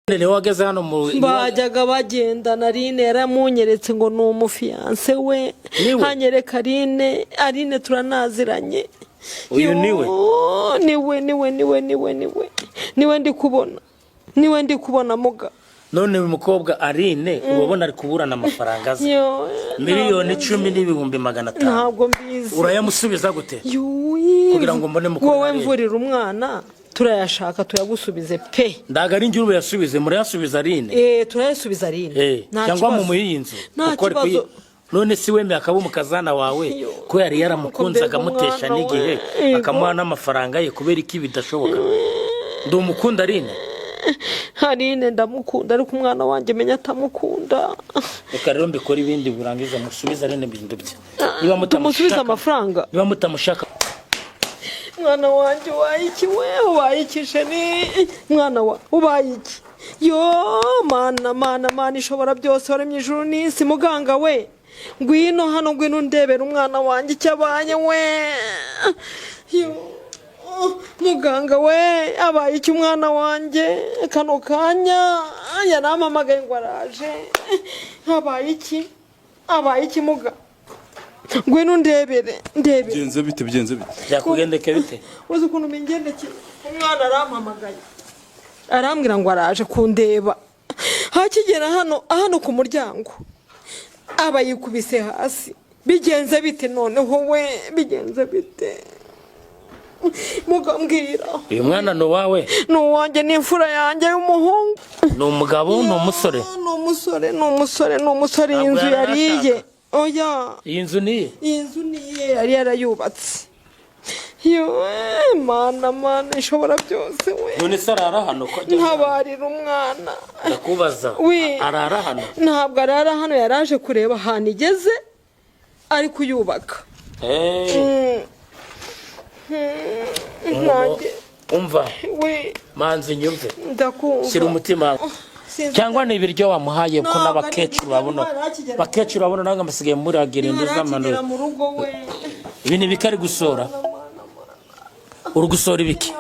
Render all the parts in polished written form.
Ni wageze hano mu bajyaga bagenda Narine yaramunyeretse ngo ni umufiance we hanyereka Aline turanaziranye. Uyu niwe ndi kubona muga. None uyu mukobwa Aline ubona ari kuburana amafaranga ze miliyoni 10,500. Ntabwo mbizi urayamusubiza gute kugira ngo mbone mukobwa wowe mvurira umwana turayashaka tuyagusubize pe ndaga ari njye yasubize muri yasubiza Aline turayasubiza Aline cyangwa mu muyinzu ukore none si wemeye akaba umukazana wawe ko yari yaramukunzaga mutesha n'igihe akamuha n'amafaranga ye kubera iki bidashoboka ndo mukunda Aline ndamukunda ariko umwana wanjye menya atamukunda reka rero mbikora ibindi burangiza musubiza Aline bintu bye niba mutamusubiza amafaranga niba mutamushaka mwana wanjye wayiki wewe wayikishe ni mwana wa ubayiki yo mana ishobora byose waremye ijuru n'isi muganga we ngwino hano ngwino ndebera umwana wanjye cyabanye we yo muganga we abayiki umwana wanjye kano kanya yaramamagaye ngo araje abayiki muga ngwino ndebere byenze bite byakugendeke bite uzi ukuntu mingendeke umwana arampamagaye arambwira ngo araje kundeba hakigera hano ku muryango abayikubise hasi bigenze bite noneho we bigenze bite mugambwira uyu mwana no wawe no wanjye n'imfura yanjye y'umuhungu no umugabo no umusore inzu yariye oya iyi nzu niye yari yarayubatse yo mana ishobora byose we none sarara hano ko ntabarira umwana ndakubaza arara hano ntabwo arara hano yaraje kureba ahantu igeze ari kuyubaka umva manzi nyumve shyira umutima cyangwa ni ibiryo wamuhaye ko n'abakecuru babona nanga amasigaye muri agirinda z'amanura ibi ni bikari gusora urugusora ibiki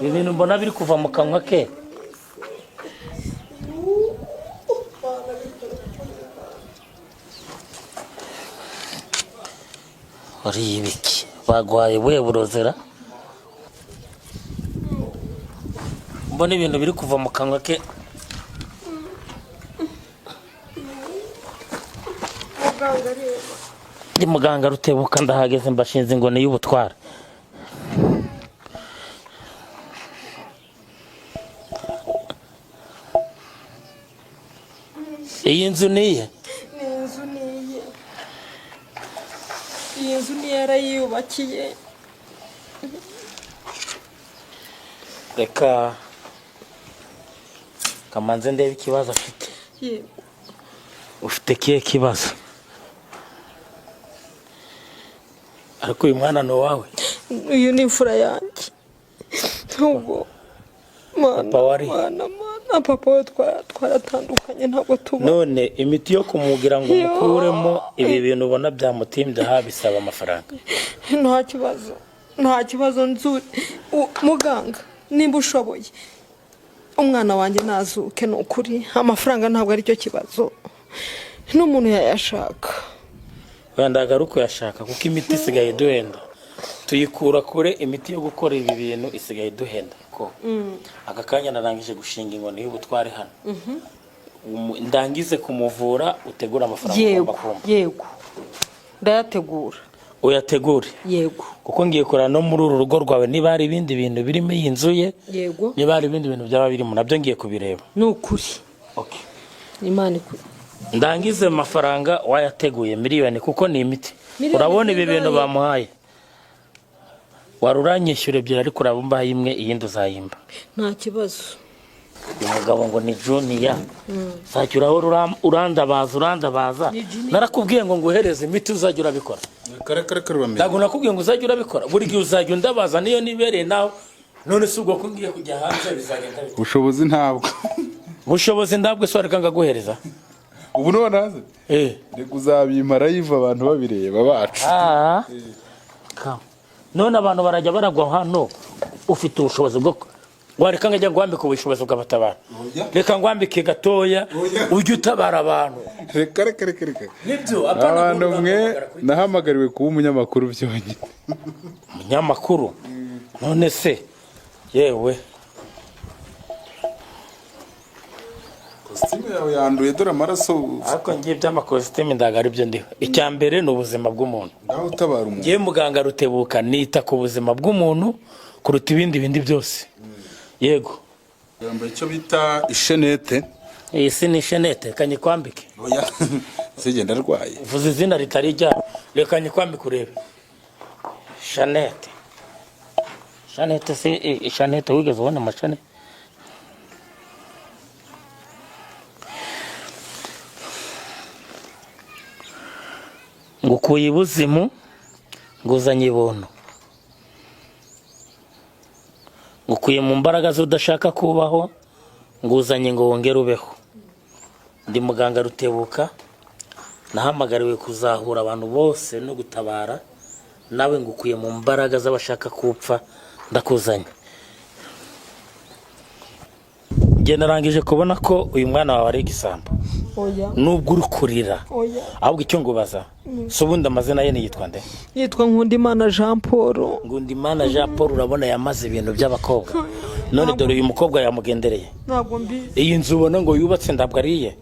ibintu mbona biri kuva mu kanwa ke ari ibiki bagwaye we burozera mbona ibintu biri kuva mu kanwa ke ndi muganga Rutebuka ndahageze mbashinze ngo ni y'ubutwara iyi nzu niye iyi nzu ni yarayubakiye reka kamanze ndebe ikibazo afite ufite kiye kibazo ariko uyu mwana no wawe uyu ni imfura yanjye ntabwo papa we twaratandukanye ntabwo tuba none imiti yo kumugira ngo mukuremo ibi bintu ubona byamutimbye bisaba amafaranga nta kibazo nzuri muganga nimba ushoboye umwana wanjye nazuke ni ukuri amafaranga ntabwo ari cyo kibazo n'umuntu yayashaka wenda agaruko yashaka kuko imiti isigaye duhenda tuyikura kure imiti yo gukora ibi bintu isigaye duhenda ko aka kanya narangije gushinga inkoni y'ubutware hano ndangize kumuvura utegura amafaranga ugomba kumva yego ndayategura uyategure yego kuko ngiye kurana no muri uru rugo rwawe niba hari ibindi bintu birimo iyi nzu ye yego niba hari ibindi bintu byaba birimo nabyo ngiye kubireba ni ukuri Imana ikuri ndangize amafaranga wayateguye miliyoni kuko ni imiti urabona ibi bintu bamuhaye waruranyishyura ebyiri ariko urabumbaye imwe iyindi uzayimba nta kibazo umugabo ngo ni Junior sakira urandabaza narakubwiye ngo nguhereze imiti uzajya urabikora ndago nakubwiye ngo uzajya urabikora buri gihe uzajya undabaza niyo nibereye naho none si ubwo ko ngiye kujya hanze bizagenda bushobozi ntabwo so reka ngaguhereza ubu none haze reka uzabimara yiva abantu babireba bacu ka none abantu barajya baragwa hano ufite ubushobozi bwo wareka ngajya ngwambika ubushobozi bw'abatabara reka ngwambike gatoya ujye utabara abantu reka nibyo abantu mwe nahamagariwe kuba umunyamakuru byonyine umunyamakuru none se yewe kositimu yawe yanduye dore amaraso ariko ngiye by'amakositimu ndaga ari byo ndiho icya mbere ni ubuzima bw'umuntu ngaho utabara umuntu ngiye muganga Rutebuka nita ku buzima bw'umuntu kuruta ibindi byose yego yambaye icyo bita ishenete iyi si ni ishenete kanyikwambike oya sigenda arwaye uvuze izina ritari rya reka nyikwambike urebe shanete si shanete wigeze ubona amashane ngukuye ibuzimu nguzanye ibuntu ngukuye mu mbaraga z'udashaka kubaho nguzanye ngo wongere ubeho ndi muganga Rutebuka nahamagariwe kuzahura abantu bose no gutabara nawe ngukuye mu mbaraga z'abashaka kupfa ndakuzanye nge narangije kubona ko uyu mwana wawe ari igisambo nubwo uri kurira ahubwo icyo ngubaza so ubundi amazina ye yitwa nde yitwa Nkundimana Jean Paul Nkundimana Jean Paul urabona yamaze ibintu by'abakobwa none dore uyu mukobwa yamugendereye ntabwo mbizi iyi nzu ubona ngo yubatse ndabwo ariye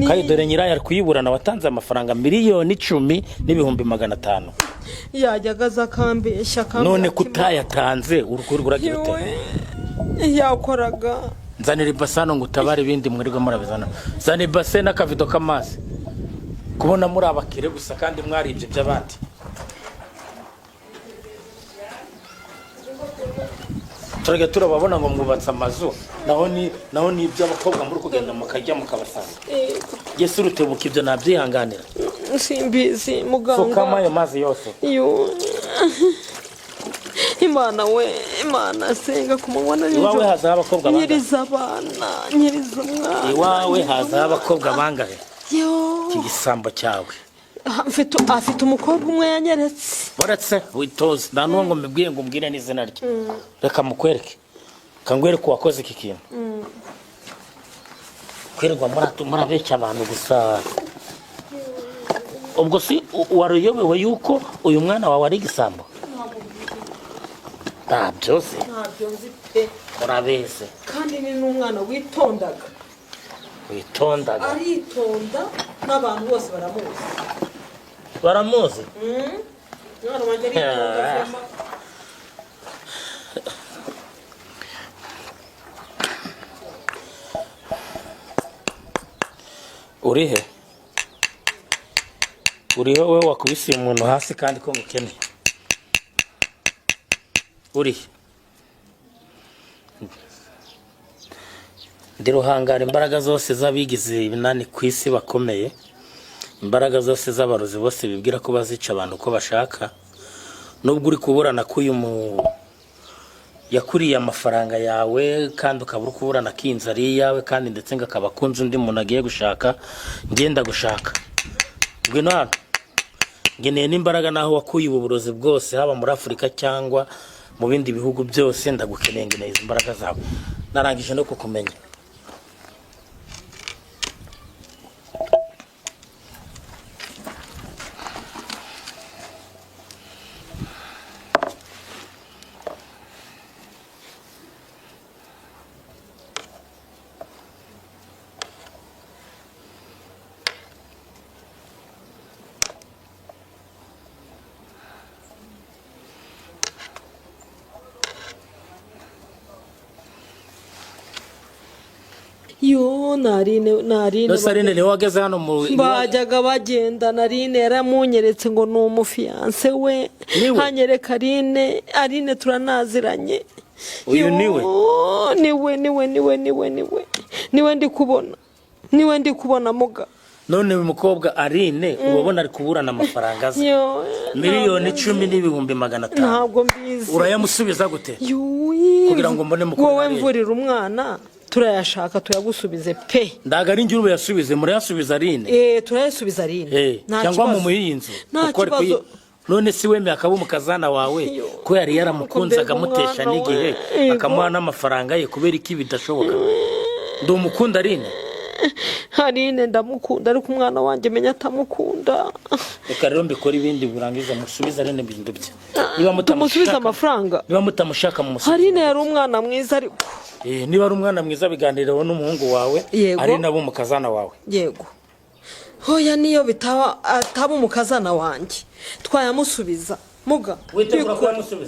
kandi dore nyirayo ari kuyiburana watanze amafaranga miliyoni 10,500 yajyaga akambeshya none kutayatanze urukundo uragira ute yakoraga nzanira ibasano ngo utabare ibindi mwirirwa murabizana zana ibase n'akavido k'amazi kubona muri abakire gusa kandi mwaribye by'abandi turage turababona ngo mwubatse amazu naho ni iby'abakobwa muri kugenda mukajya mukabasanga Yesu Rutebuka ibyo nabyihanganira simbizi muganga sokama ayo mazi yose Imana we Imana senga kumubona iwawe haza abakobwa bangahe nyiriza abana nyiriza umwana iwawe haza abakobwa bangahe igisambo cyawe afite umukobwa umwe yanyeretse boretse witoze nta n'uwo ngo mbibwiye ngo mbwire n'izina rye reka mukwereke kangwereke uwakoze iki kintu kwirirwa murabeshya abantu gusa ubwo si waruyobewe yuko uyu mwana wawe ari igisambo ntabyo nzi pe urabeze kandi ni n'umwana witondaga aritonda n'abantu bose baramuzi umwana wanjye aritonda urihe wowe wakubise umuntu hasi kandi ko ngukeneye urihe ndi Ruhangara imbaraga zose z'abigize ibinani ku isi bakomeye imbaraga zose z'abarozi bose bibwira ko bazica abantu uko bashaka nubwo uri kuburana k'uyu yakuriye amafaranga yawe kandi ukaba uri kuburana k'inzu ari iyawe kandi ndetse ngakaba akunze undi muntu agiye gushaka ngenda gushaka ngwino hano ngeneye n'imbaraga naho wakuye uburozi bwose haba muri Afurika cyangwa mu bindi bihugu byose ndagukeneye ngeneye izi mbaraga zawe narangije no kukumenya narine Sarine ni wageze hano mu bajyaga bagenda narine yaramunyeretse ngo ni umufiyanse we hanyereka Arine turanaziranye uyu niwe ndi kubona muga none uyu mukobwa Arine ubabona ari kuburana amafaranga ze miliyoni 10,500 ntabwo mbizi urayamusubiza gute kugira ngo mbone mukobwa wowe mvurira umwana turayashaka tuyagusubize pe ndaga ari njye yasubize muri yasubiza Arine turayasubiza Arine cyangwa mu muyinzu uko none si wemeye akaba umukazana wawe ko yari yaramukunze akamutesha n'igihe akamuha n'amafaranga ye kubera iki bidashoboka ndi umukunda Aline Aline ndamukunda ariko umwana wanjye menya atamukunda reka rero mbikora ibindi burangiza musubiza Aline bintu bye tumusubiza amafaranga niba mutamushaka mu musubiza Aline yari umwana mwiza ariko niba ari umwana mwiza biganiraho n'umuhungu wawe ari nabo umukazana wawe yego hoya niyo ataba umukazana wanjye twayamusubiza muga witegura ko yamusubiza